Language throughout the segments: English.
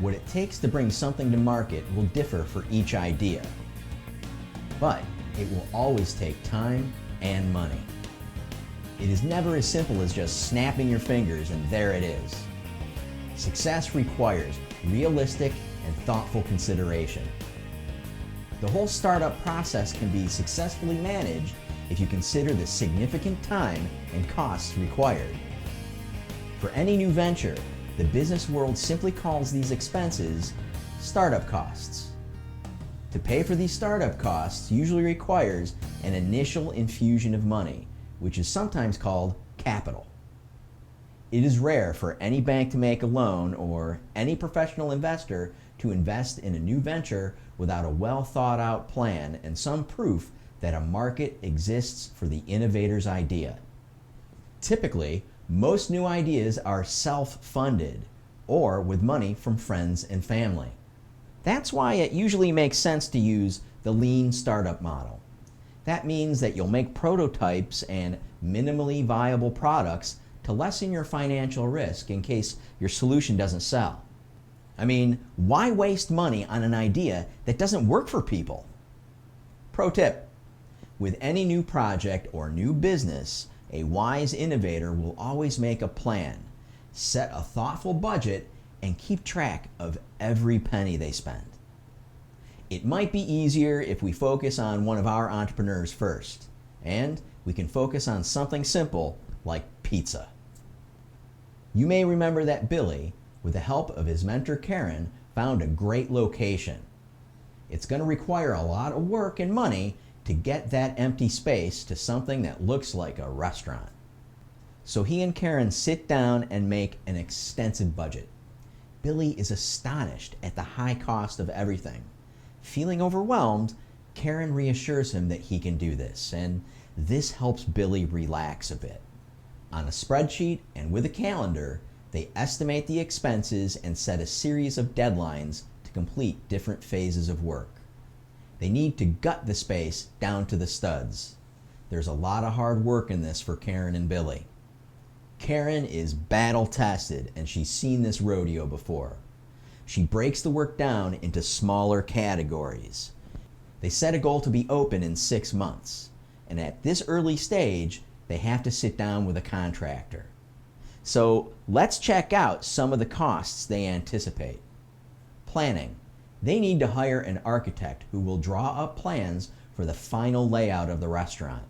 What it takes to bring something to market will differ for each idea, but it will always take time and money. It is never as simple as just snapping your fingers and there it is. Success requires realistic and thoughtful consideration. The whole startup process can be successfully managed if you consider the significant time and costs required. For any new venture, the business world simply calls these expenses startup costs. To pay for these startup costs usually requires an initial infusion of money, which is sometimes called capital. It is rare for any bank to make a loan or any professional investor to invest in a new venture without a well thought out plan and some proof that a market exists for the innovator's idea. Typically, most new ideas are self-funded or with money from friends and family. That's why it usually makes sense to use the lean startup model. That means that you'll make prototypes and minimally viable products to lessen your financial risk in case your solution doesn't sell. I mean, why waste money on an idea that doesn't work for people? Pro tip: with any new project or new business, a wise innovator will always make a plan, set a thoughtful budget, and keep track of every penny they spend. It might be easier if we focus on one of our entrepreneurs first, and we can focus on something simple like pizza. You may remember that Billy, with the help of his mentor Karen, found a great location. It's going to require a lot of work and money to get that empty space to something that looks like a restaurant. So he and Karen sit down and make an extensive budget. Billy is astonished at the high cost of everything. Feeling overwhelmed, Karen reassures him that he can do this, and this helps Billy relax a bit. On a spreadsheet and with a calendar, they estimate the expenses and set a series of deadlines to complete different phases of work. They need to gut the space down to the studs. There's a lot of hard work in this for Karen and Billy. Karen is battle tested and she's seen this rodeo before. She breaks the work down into smaller categories. They set a goal to be open in 6 months, and at this early stage, they have to sit down with a contractor. So let's check out some of the costs they anticipate. Planning. They need to hire an architect who will draw up plans for the final layout of the restaurant.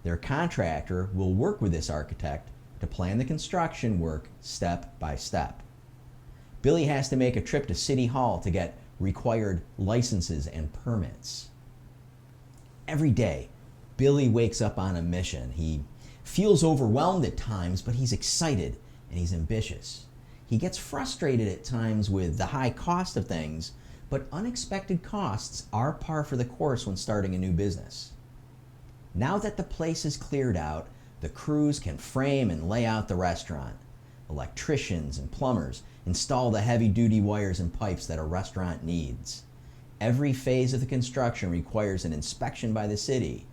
Their contractor will work with this architect to plan the construction work step by step. Billy has to make a trip to City Hall to get required licenses and permits. Every day, Billy wakes up on a mission. He feels overwhelmed at times, but he's excited and he's ambitious. He gets frustrated at times with the high cost of things, but unexpected costs are par for the course when starting a new business. Now that the place is cleared out, the crews can frame and lay out the restaurant. Electricians and plumbers install the heavy-duty wires and pipes that a restaurant needs. Every phase of the construction requires an inspection by the city.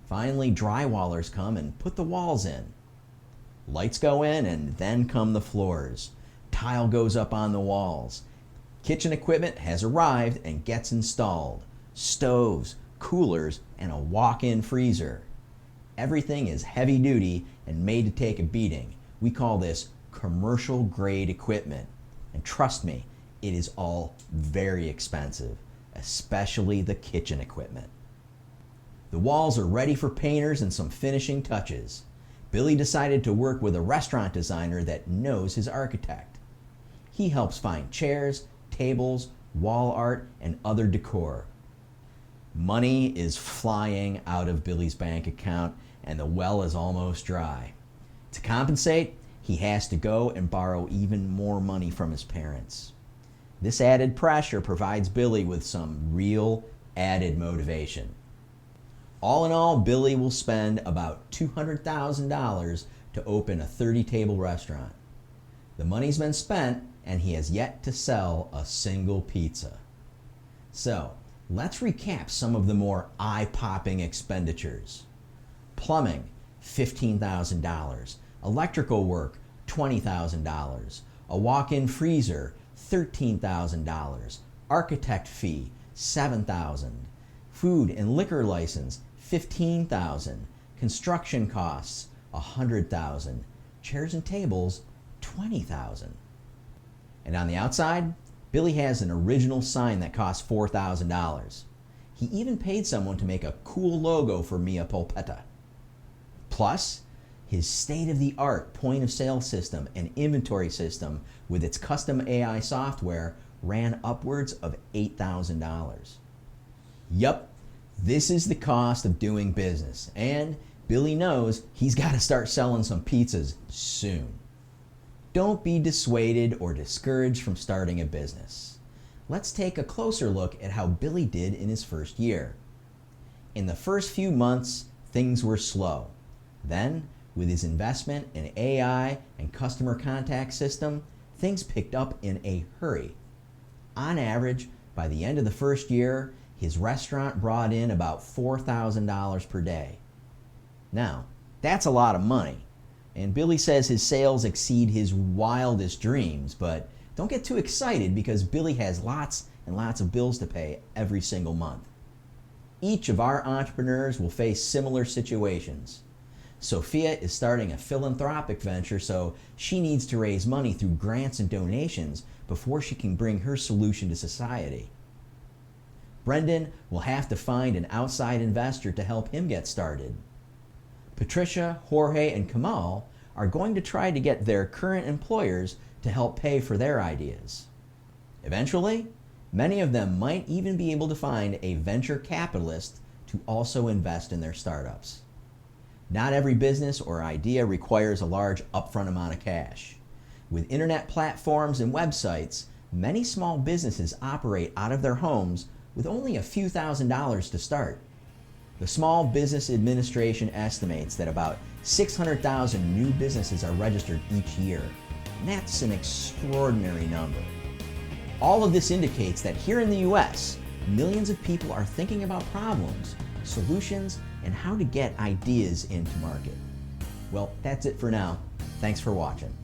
Finally, drywallers come and put the walls in. Lights go in and then come the floors. Tile goes up on the walls. Kitchen equipment has arrived and gets installed. Stoves, coolers, and a walk-in freezer. Everything is heavy duty and made to take a beating. We call this commercial grade equipment. And trust me, it is all very expensive, especially the kitchen equipment. The walls are ready for painters and some finishing touches. Billy decided to work with a restaurant designer that knows his architect. He helps find chairs, tables, wall art, and other decor. Money is flying out of Billy's bank account and the well is almost dry. To compensate, he has to go and borrow even more money from his parents. This added pressure provides Billy with some real added motivation. All in all, Billy will spend about $200,000 to open a 30-table restaurant. The money's been spent and he has yet to sell a single pizza. So, let's recap some of the more eye-popping expenditures. Plumbing, $15,000. Electrical work, $20,000. A walk-in freezer, $13,000. Architect fee, $7,000. Food and liquor license, $15,000. Construction costs, $100,000. Chairs and tables, $20,000. And on the outside, Billy has an original sign that costs $4,000. He even paid someone to make a cool logo for Milepost. Plus, his state-of-the-art point-of-sale system and inventory system with its custom AI software ran upwards of $8,000. Yup, this is the cost of doing business, and Billy knows he's got to start selling some pizzas soon. Don't be dissuaded or discouraged from starting a business. Let's take a closer look at how Billy did in his first year. In the first few months, things were slow. Then, with his investment in AI and customer contact system, things picked up in a hurry. On average, by the end of the first year, his restaurant brought in about $4,000 per day. Now, that's a lot of money, and Billy says his sales exceed his wildest dreams, but don't get too excited because Billy has lots and lots of bills to pay every single month. Each of our entrepreneurs will face similar situations. Sophia is starting a philanthropic venture, so she needs to raise money through grants and donations before she can bring her solution to society. Brendan will have to find an outside investor to help him get started. Patricia, Jorge, and Kamal are going to try to get their current employers to help pay for their ideas. Eventually, many of them might even be able to find a venture capitalist to also invest in their startups. Not every business or idea requires a large upfront amount of cash. With internet platforms and websites, many small businesses operate out of their homes with only a few $1,000s to start. The Small Business Administration estimates that about 600,000 new businesses are registered each year. And that's an extraordinary number. All of this indicates that here in the US, millions of people are thinking about problems, solutions, and how to get ideas into market. Well, that's it for now. Thanks for watching.